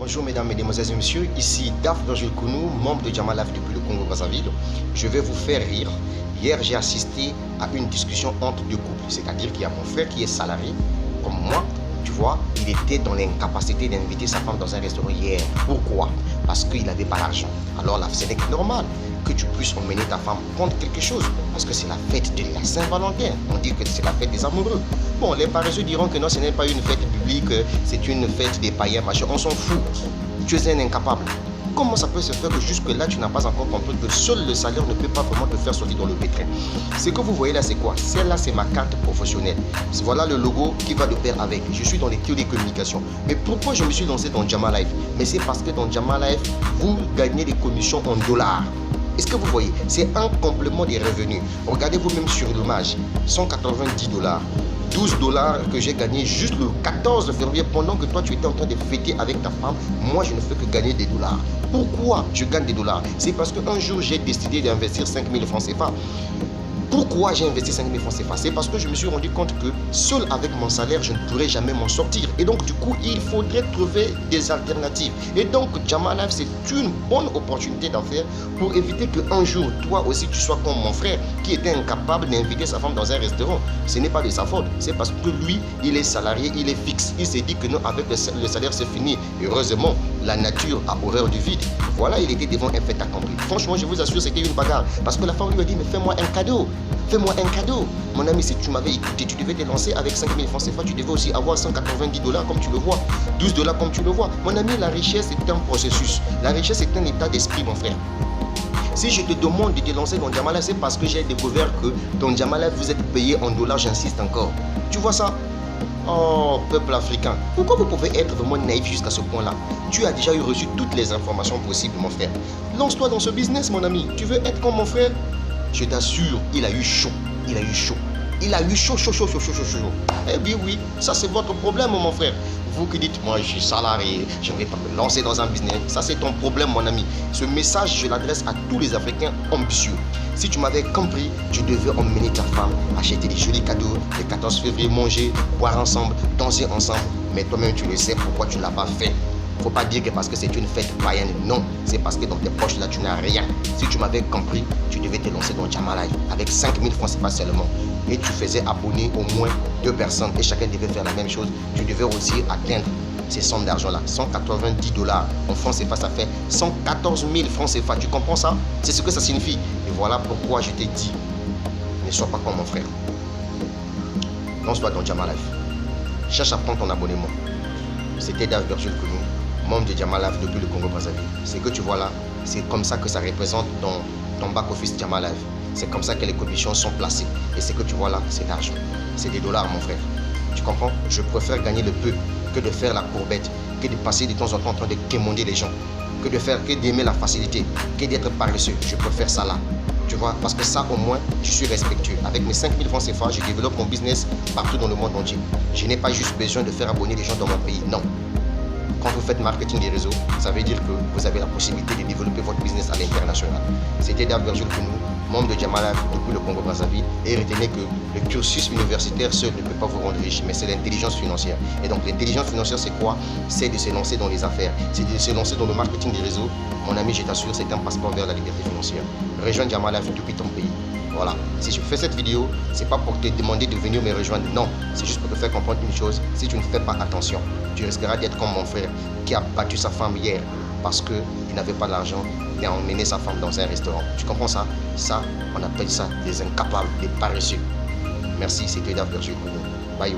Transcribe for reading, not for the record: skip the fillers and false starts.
Bonjour mesdames, mesdemoiselles et messieurs, ici Daf Virgile Kounou, membre de Jama Life depuis le Congo-Brazzaville. Je vais vous faire rire. Hier, j'ai assisté à une discussion entre deux couples, c'est-à-dire qu'il y a mon frère qui est salarié, comme moi. Tu vois, il était dans l'incapacité d'inviter sa femme dans un restaurant hier. Pourquoi? Parce qu'il n'avait pas l'argent. Alors là, c'est normal que tu puisses emmener ta femme prendre quelque chose, parce que c'est la fête de la Saint-Valentin. On dit que c'est la fête des amoureux. Bon, les paresseux diront que non, ce n'est pas une fête publique, c'est une fête des païens, machin. On s'en fout. Tu es un incapable. Comment ça peut se faire que jusque-là, tu n'as pas encore compris que seul le salaire ne peut pas vraiment te faire sortir dans le pétrin? Ce que vous voyez là, c'est quoi? Celle-là, c'est ma carte professionnelle. Voilà le logo qui va de pair avec. Je suis dans les télécommunications. Mais pourquoi je me suis lancé dans Jama Life? Mais c'est parce que dans Jama Life, vous gagnez des commissions en dollars. Est-ce que vous voyez? C'est un complément des revenus. Regardez vous-même sur l'image. 190 $. 12 $ que j'ai gagné juste le 14 février pendant que toi tu étais en train de fêter avec ta femme. Moi je ne fais que gagner des dollars. Pourquoi je gagne des dollars? C'est parce qu'un jour j'ai décidé d'investir 5 000 francs CFA. Pourquoi j'ai investi 5 000 francs CFA? C'est parce que je me suis rendu compte que seul avec mon salaire, je ne pourrais jamais m'en sortir. Et donc, du coup, il faudrait trouver des alternatives. Et donc, Jama Life, c'est une bonne opportunité d'en faire pour éviter qu'un jour, toi aussi, tu sois comme mon frère qui était incapable d'inviter sa femme dans un restaurant. Ce n'est pas de sa faute. C'est parce que lui, il est salarié, il est fixe. Il s'est dit que non, avec le salaire, c'est fini. Heureusement, la nature a horreur du vide. Voilà, il était devant un fait accompli. Franchement, je vous assure, c'était une bagarre. Parce que la femme lui a dit, mais fais-moi un cadeau. Fais-moi un cadeau. Mon ami, si tu m'avais écouté, tu devais te lancer avec 5 000 francs CFA, tu devais aussi avoir 190 $ comme tu le vois, 12 $ comme tu le vois. Mon ami, la richesse est un processus. La richesse est un état d'esprit, mon frère. Si je te demande de te lancer dans Jama Life, c'est parce que j'ai découvert que dans Jama Life, vous êtes payé en dollars, j'insiste encore. Tu vois ça? Oh, peuple africain, pourquoi vous pouvez être vraiment naïf jusqu'à ce point-là? Tu as déjà reçu toutes les informations possibles, mon frère. Lance-toi dans ce business, mon ami. Tu veux être comme mon frère? Je t'assure, il a eu chaud. Il a eu chaud. Il a eu chaud. Eh bien oui, ça c'est votre problème, mon frère. Vous qui dites, moi je suis salarié, je ne vais pas me lancer dans un business. Ça c'est ton problème, mon ami. Ce message, je l'adresse à tous les Africains ambitieux. Si tu m'avais compris, tu devais emmener ta femme, acheter des jolis cadeaux, le 14 février, manger, boire ensemble, danser ensemble. Mais toi-même, tu le sais pourquoi tu ne l'as pas fait. Faut pas dire que parce que c'est une fête païenne, non, c'est parce que dans tes poches là tu n'as rien. Si tu m'avais compris, tu devais te lancer dans Jama Life avec 5 000 francs, c'est pas seulement. Et tu faisais abonner au moins 2 personnes et chacun devait faire la même chose. Tu devais aussi atteindre ces sommes d'argent là. 190 $ en francs CFA, ça fait 114 000 francs CFA. Tu comprends ça? C'est ce que ça signifie. Et voilà pourquoi je t'ai dit, ne sois pas comme mon frère. Lance-toi dans Jama Life. Cherche à prendre ton abonnement. C'était Daf Virgile Kounou, membre de Jama Life depuis le Congo-Brazzaville. Ce que tu vois là, c'est comme ça que ça représente dans ton back-office Jama Life. C'est comme ça que les commissions sont placées. Et ce que tu vois là, c'est l'argent. C'est des dollars, mon frère. Tu comprends? Je préfère gagner le peu que de faire la courbette, que de passer de temps en temps en train de quémander les gens, que d'aimer la facilité, que d'être paresseux. Je préfère ça là. Tu vois, parce que ça au moins, je suis respectueux. Avec mes 5 000 francs CFA, je développe mon business partout dans le monde entier. Je n'ai pas juste besoin de faire abonner les gens dans mon pays. Non. Quand vous faites marketing des réseaux, ça veut dire que vous avez la possibilité de développer votre business à l'international. C'était Daf Virgile Kounou, membre de Jama Life depuis le Congo-Brazzaville. Et retenez que le cursus universitaire seul ne peut pas vous rendre riche, mais c'est l'intelligence financière. Et donc l'intelligence financière, c'est quoi? C'est de se lancer dans les affaires, c'est de se lancer dans le marketing des réseaux. Mon ami, je t'assure, c'est un passeport vers la liberté financière. Rejoins Jama Life depuis ton pays. Voilà, si je fais cette vidéo, c'est pas pour te demander de venir me rejoindre, non, c'est juste pour te faire comprendre une chose. Si tu ne fais pas attention, tu risqueras d'être comme mon frère qui a battu sa femme hier parce qu'il n'avait pas l'argent et a emmené sa femme dans un restaurant. Tu comprends ça? Ça, on appelle ça des incapables, des paresseux. Merci, c'était Daf Virgile Kounou. Bye.